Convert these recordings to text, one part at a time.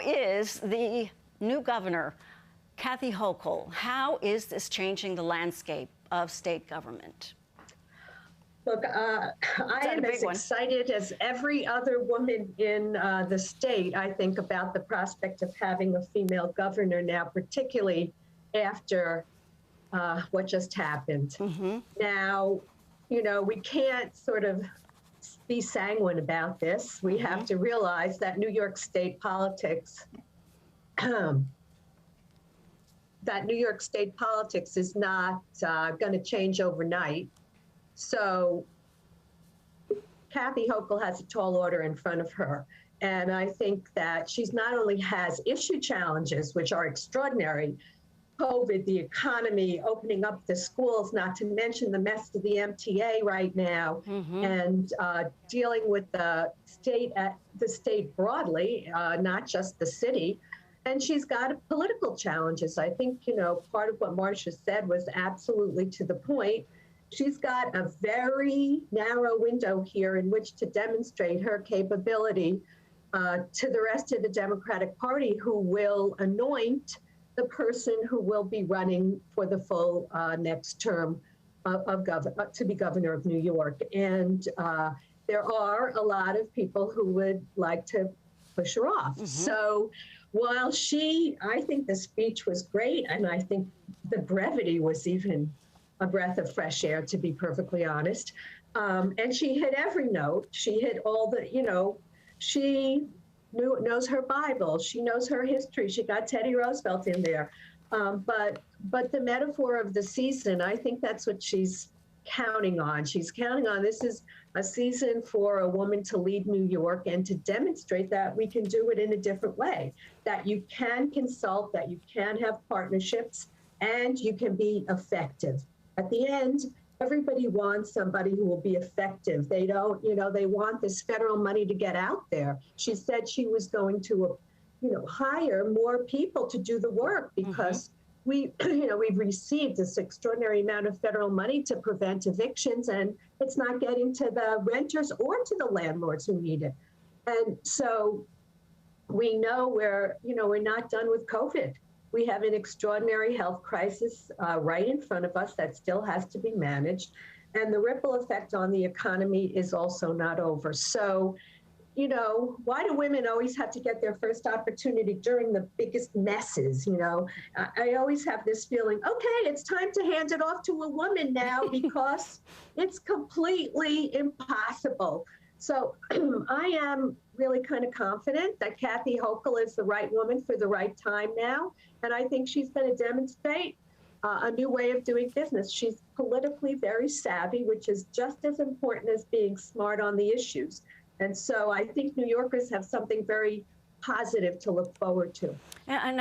is the new governor, Kathy Hochul. How is this changing the landscape of state government? Look, I am as excited as every other woman in the state, I think, about the prospect of having a female governor now, particularly after what just happened. Now, you know, we can't sort of be sanguine about this. We have to realize that New York State politics, is not going to change overnight. So Kathy Hochul has a tall order in front of her. And I think that she's not only has issue challenges, which are extraordinary, COVID, the economy, opening up the schools, not to mention the mess of the MTA right now, and dealing with the state broadly, not just the city. And she's got political challenges. I think, you know, part of what Marcia said was absolutely to the point. She's got a very narrow window here in which to demonstrate her capability to the rest of the Democratic Party, who will anoint the person who will be running for the full next term to be governor of New York. And there are a lot of people who would like to push her off. So while I think the speech was great, and I think the brevity was even a breath of fresh air, to be perfectly honest. And she hit every note. She hit all the, you know, she knows her Bible. She knows her history. She got Teddy Roosevelt in there. But the metaphor of the season, I think that's what she's counting on. She's counting on this is a season for a woman to lead New York and to demonstrate that we can do it in a different way, that you can consult, that you can have partnerships, and you can be effective. At the end, everybody wants somebody who will be effective. They don't, you know, they want this federal money to get out there. She said she was going to, you know, hire more people to do the work because we've received this extraordinary amount of federal money to prevent evictions, and it's not getting to the renters or to the landlords who need it. And so we know we're not done with COVID. We have an extraordinary health crisis right in front of us that still has to be managed. And the ripple effect on the economy is also not over. So, you know, why do women always have to get their first opportunity during the biggest messes? You know, I always have this feeling, okay, it's time to hand it off to a woman now because it's completely impossible. So I am really kind of confident that Kathy Hochul is the right woman for the right time now. And I think she's going to demonstrate a new way of doing business. She's politically very savvy, which is just as important as being smart on the issues. And so I think New Yorkers have something very positive to look forward to. And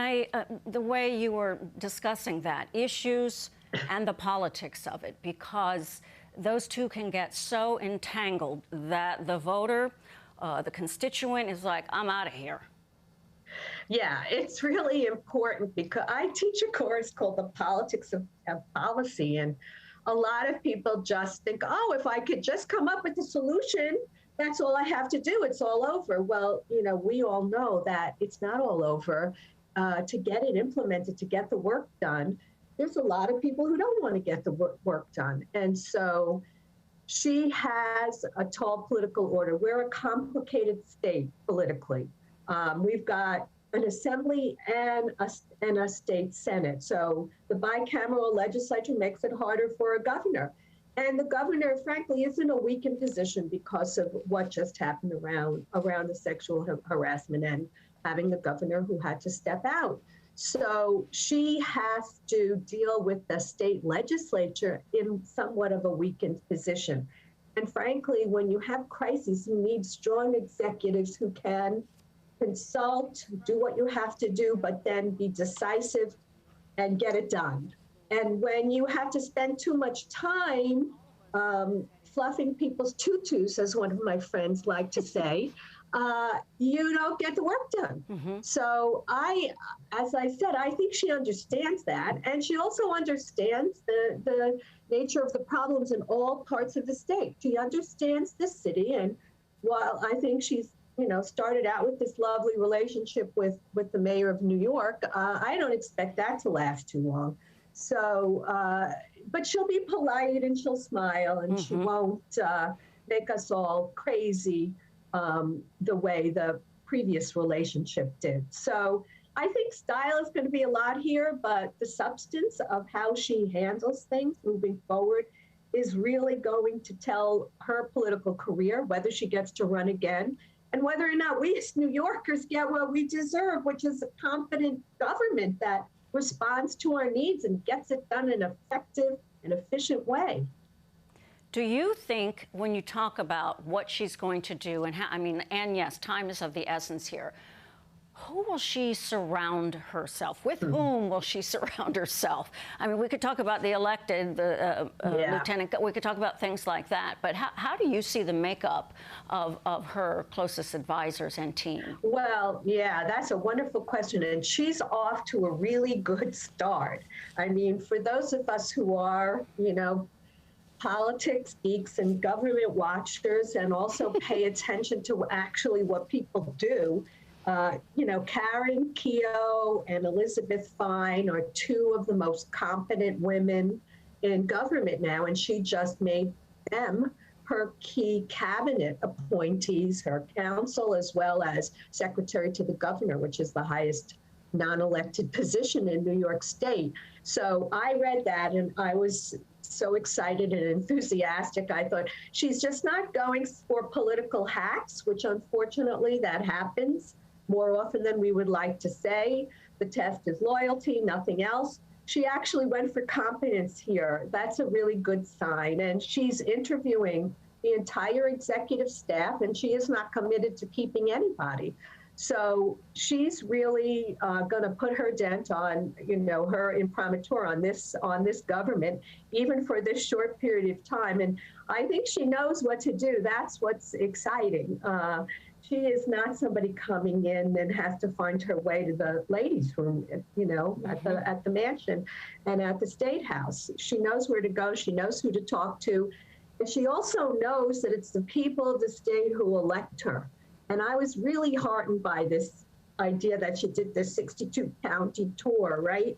the way you were discussing that, issues and the politics of it, because those two can get so entangled that the voter, the constituent is like, I'm out of here. Yeah, it's really important because I teach a course called The Politics of Policy, and a lot of people just think, oh, if I could just come up with a solution, that's all I have to do. It's all over. Well, you know, we all know that it's not all over. To get it implemented, to get the work done, there's a lot of people who don't want to get the work done. And so she has a tall political order. We're a complicated state politically. We've got an assembly and a state senate. So the bicameral legislature makes it harder for a governor. And the governor, frankly, is in a weakened position because of what just happened around the sexual harassment and having a governor who had to step out. So she has to deal with the state legislature in somewhat of a weakened position. And frankly, when you have crises, you need strong executives who can consult, do what you have to do, but then be decisive and get it done. And when you have to spend too much time fluffing people's tutus, as one of my friends like to say, you don't get the work done. So as I said, I think she understands that. And she also understands the nature of the problems in all parts of the state. She understands the city. And while I think she's started out with this lovely relationship with the mayor of New York. I don't expect that to last too long. So, but she'll be polite and she'll smile and she won't make us all crazy the way the previous relationship did. So I think style is going to be a lot here, but the substance of how she handles things moving forward is really going to tell her political career, whether she gets to run again, and whether or not we as New Yorkers get what we deserve, which is a competent government that responds to our needs and gets it done in an effective and efficient way. Do you think, when you talk about what she's going to do and how, and yes, time is of the essence here, who will she surround herself with? Whom will she surround herself? We could talk about the elected, lieutenant, we could talk about things like that, but how do you see the makeup of her closest advisors and team? Well, yeah, that's a wonderful question, and she's off to a really good start. For those of us who are, politics geeks and government watchers and also pay attention to actually what people do, Karen Keogh and Elizabeth Fine are two of the most competent women in government now, and she just made them her key cabinet appointees, her counsel, as well as secretary to the governor, which is the highest non-elected position in New York State. So I read that and I was so excited and enthusiastic. I thought she's just not going for political hacks, which unfortunately that happens more often than we would like to say. The test is loyalty, nothing else. She actually went for competence here. That's a really good sign. And she's interviewing the entire executive staff, and she is not committed to keeping anybody. So she's really going to put her dent on, her imprimatur on this government, even for this short period of time. And I think she knows what to do. That's what's exciting. She is not somebody coming in and has to find her way to the ladies' room, at the mansion and at the State House. She knows where to go. She knows who to talk to. And she also knows that it's the people of the state who elect her. And I was really heartened by this idea that she did this 62-county tour, right?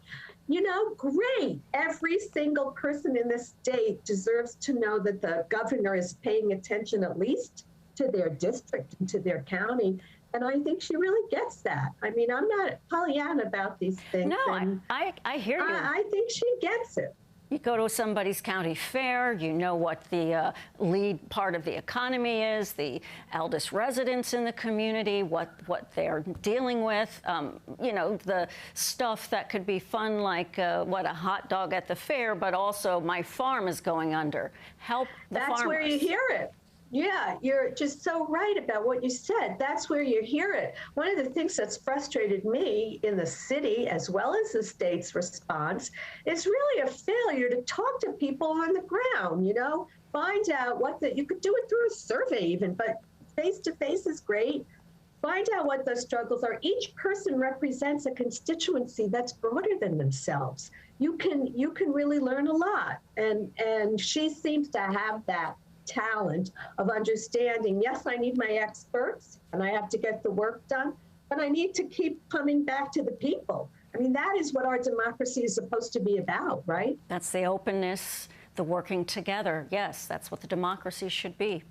Great. Every single person in this state deserves to know that the governor is paying attention at least to their district and to their county. And I think she really gets that. I'm not Pollyanna about these things. No, I hear you. I think she gets it. You go to somebody's county fair, you know what the lead part of the economy is, the eldest residents in the community, what they're dealing with, the stuff that could be fun, like a hot dog at the fair, but also my farm is going under. Help the farmers. That's where you hear it. Yeah, you're just so right about what you said. That's where you hear it. One of the things that's frustrated me in the city, as well as the state's response, is really a failure to talk to people on the ground, find out you could do it through a survey even, but face-to-face is great. Find out what those struggles are. Each person represents a constituency that's broader than themselves. You can really learn a lot. And she seems to have that talent of understanding, yes, I need my experts and I have to get the work done, but I need to keep coming back to the people. That is what our democracy is supposed to be about, right? That's the openness, the working together. Yes, that's what the democracy should be.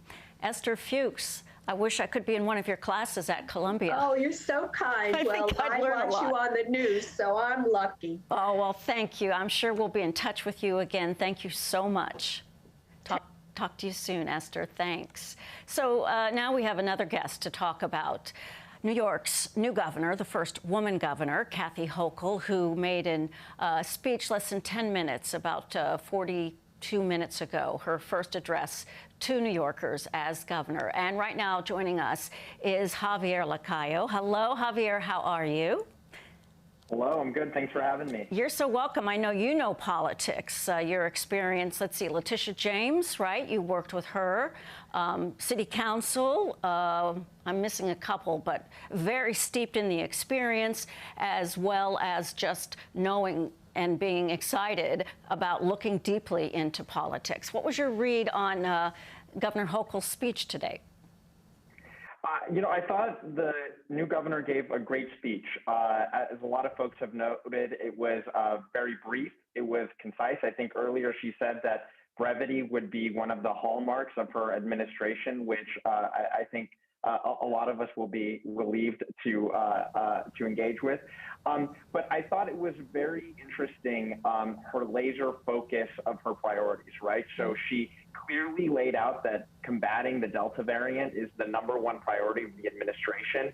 Esther Fuchs, I wish I could be in one of your classes at Columbia. Oh, you're so kind. I watch you on the news, so I'm lucky. Oh, well, thank you. I'm sure we'll be in touch with you again. Thank you so much. Talk to you soon, Esther. Thanks. So now we have another guest to talk about. New York's new governor, the first woman governor, Kathy Hochul, who made a speech less than 10 minutes, about 42 minutes ago, her first address to New Yorkers as governor. And right now joining us is Javier Lacayo. Hello, Javier. How are you? Hello, I'm good. Thanks for having me. You're so welcome. I know you know politics. Your experience, let's see, Letitia James, right? You worked with her. City Council, I'm missing a couple, but very steeped in the experience, as well as just knowing and being excited about looking deeply into politics. What was your read on Governor Hochul's speech today? I thought the new governor gave a great speech. As a lot of folks have noted, it was very brief. It was concise. I think earlier she said that brevity would be one of the hallmarks of her administration, which I think a lot of us will be relieved to engage with. But I thought it was very interesting, her laser focus of her priorities, right? So she clearly laid out that combating the Delta variant is the #1 priority of the administration.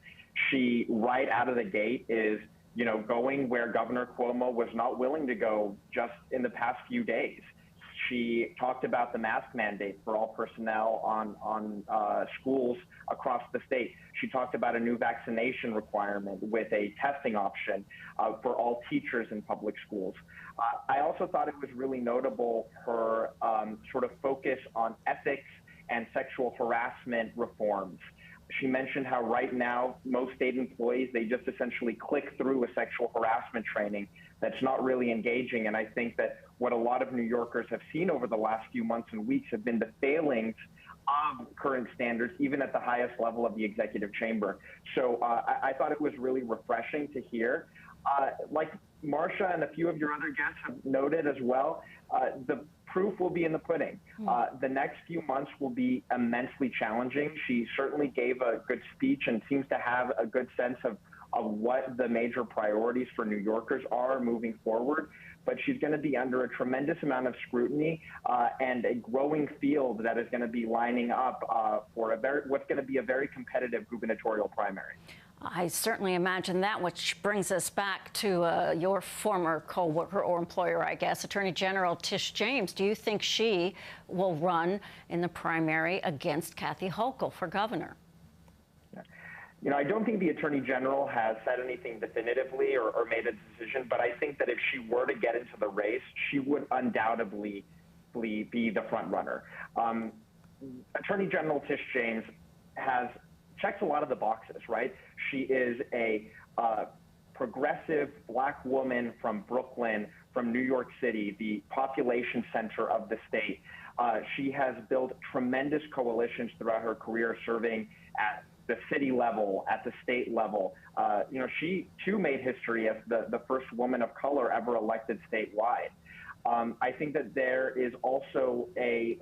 She, right out of the gate, is going where Governor Cuomo was not willing to go just in the past few days. She talked about the mask mandate for all personnel on schools across the state. She talked about a new vaccination requirement with a testing option for all teachers in public schools. I also thought it was really notable her sort of focus on ethics and sexual harassment reforms. She mentioned how right now most state employees, they just essentially click through a sexual harassment training that's not really engaging. And I think that what a lot of New Yorkers have seen over the last few months and weeks have been the failings of current standards, even at the highest level of the executive chamber. So I thought it was really refreshing to hear. Like Marcia and a few of your other guests have noted as well, the proof will be in the pudding. The next few months will be immensely challenging. She certainly gave a good speech and seems to have a good sense of what the major priorities for New Yorkers are moving forward. But she's going to be under a tremendous amount of scrutiny and a growing field that is going to be lining up for what's going to be a very competitive gubernatorial primary. I certainly imagine that, which brings us back to your former co-worker or employer, I guess, Attorney General Tish James. Do you think she will run in the primary against Kathy Hochul for governor? I don't think the Attorney General has said anything definitively or made a decision, but I think that if she were to get into the race, she would undoubtedly be the front runner. Attorney General Tish James checks a lot of the boxes, right? She is a progressive Black woman from Brooklyn, from New York City, the population center of the state. She has built tremendous coalitions throughout her career serving at the city level, at the state level. She too made history as the first woman of color ever elected statewide. I think that there is also a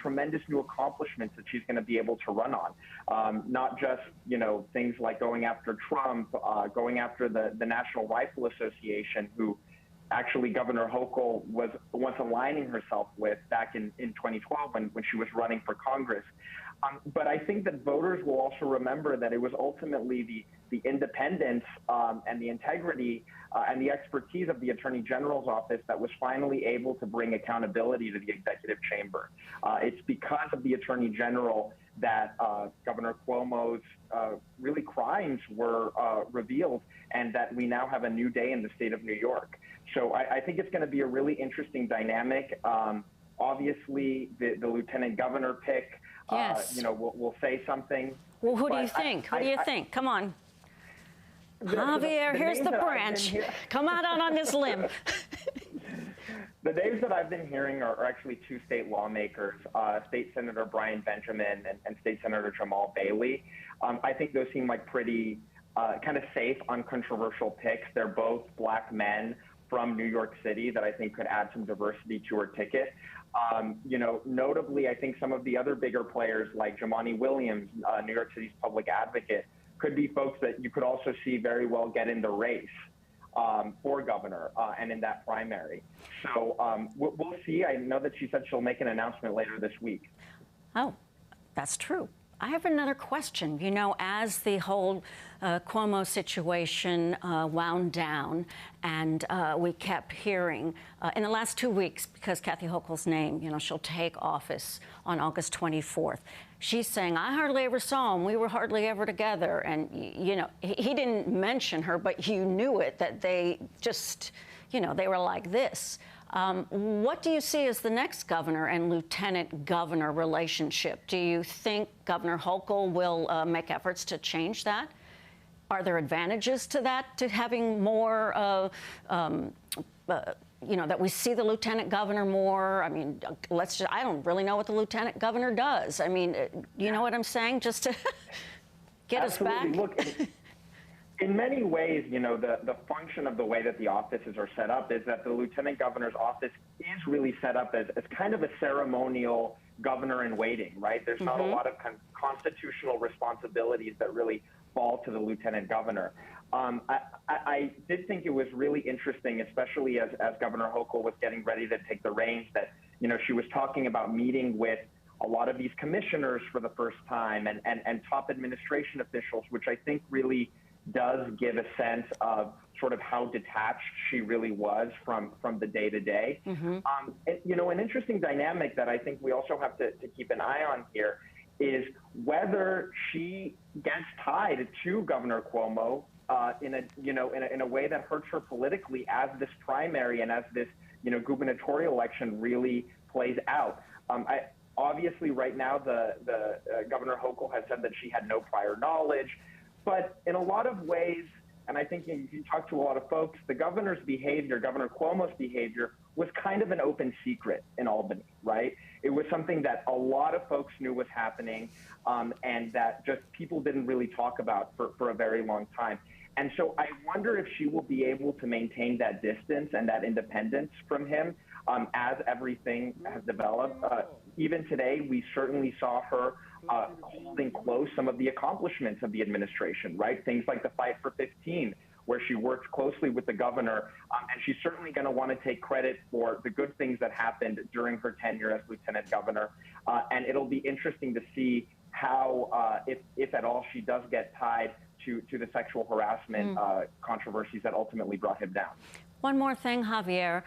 tremendous new accomplishments that she's going to be able to run on. Not just, things like going after Trump, going after the National Rifle Association, who actually Governor Hochul was once aligning herself with back in 2012 when she was running for Congress. But I think that voters will also remember that it was ultimately the independence and the integrity and the expertise of the Attorney General's office that was finally able to bring accountability to the executive chamber. It's because of the Attorney General that Governor Cuomo's really crimes were revealed and that we now have a new day in the state of New York. So I think it's going to be a really interesting dynamic. Obviously, the lieutenant governor pick, yes. We'll say something. Well, who do you think? Who do you think? Come on. Javier, here's the branch. Come out on this limb. The names that I've been hearing are actually two state lawmakers, State Senator Brian Benjamin and State Senator Jamal Bailey. I think those seem like pretty kind of safe, uncontroversial picks. They're both Black men from New York City that I think could add some diversity to her ticket. Notably, I think some of the other bigger players like Jumaane Williams, New York City's public advocate, could be folks that you could also see very well get in the race for governor and in that primary. So we'll see. I know that she said she'll make an announcement later this week. Oh, that's true. I have another question. As the whole Cuomo situation wound down and we kept hearing in the last 2 weeks, because Kathy Hochul's name, she'll take office on August 24th. She's saying, I hardly ever saw him. We were hardly ever together. And, he didn't mention her, but you knew it, that they just, they were like this. What do you see as the next governor and lieutenant governor relationship? Do you think Governor Hochul will make efforts to change that? Are there advantages to that, to having more that we see the lieutenant governor more. I mean, I don't really know what the lieutenant governor does. I mean, you know what I'm saying? Just to get Absolutely. us back. Look, in many ways, the function of the way that the offices are set up is that the lieutenant governor's office is really set up as kind of a ceremonial governor in waiting, right? There's not a lot of constitutional responsibilities that really fall to the lieutenant governor. I did think it was really interesting, especially as Governor Hochul was getting ready to take the reins, that, she was talking about meeting with a lot of these commissioners for the first time and top administration officials, which I think really does give a sense of sort of how detached she really was from the day-to-day. An interesting dynamic that I think we also have to keep an eye on here is whether she gets tied to Governor Cuomo in a way that hurts her politically as this primary and as this gubernatorial election really plays out. Obviously, right now, the Governor Hochul has said that she had no prior knowledge, but in a lot of ways, and I think if you talk to a lot of folks, the governor's behavior, Governor Cuomo's behavior, was kind of an open secret in Albany, right? It was something that a lot of folks knew was happening, and that just people didn't really talk about for a very long time. And so I wonder if she will be able to maintain that distance and that independence from him as everything has developed. Even today, we certainly saw her holding close some of the accomplishments of the administration, right? Things like the Fight for 15, where she worked closely with the governor, and she's certainly going to want to take credit for the good things that happened during her tenure as lieutenant governor. And it'll be interesting to see how, if at all, she does get tied to the sexual harassment controversies that ultimately brought him down. One more thing, Javier.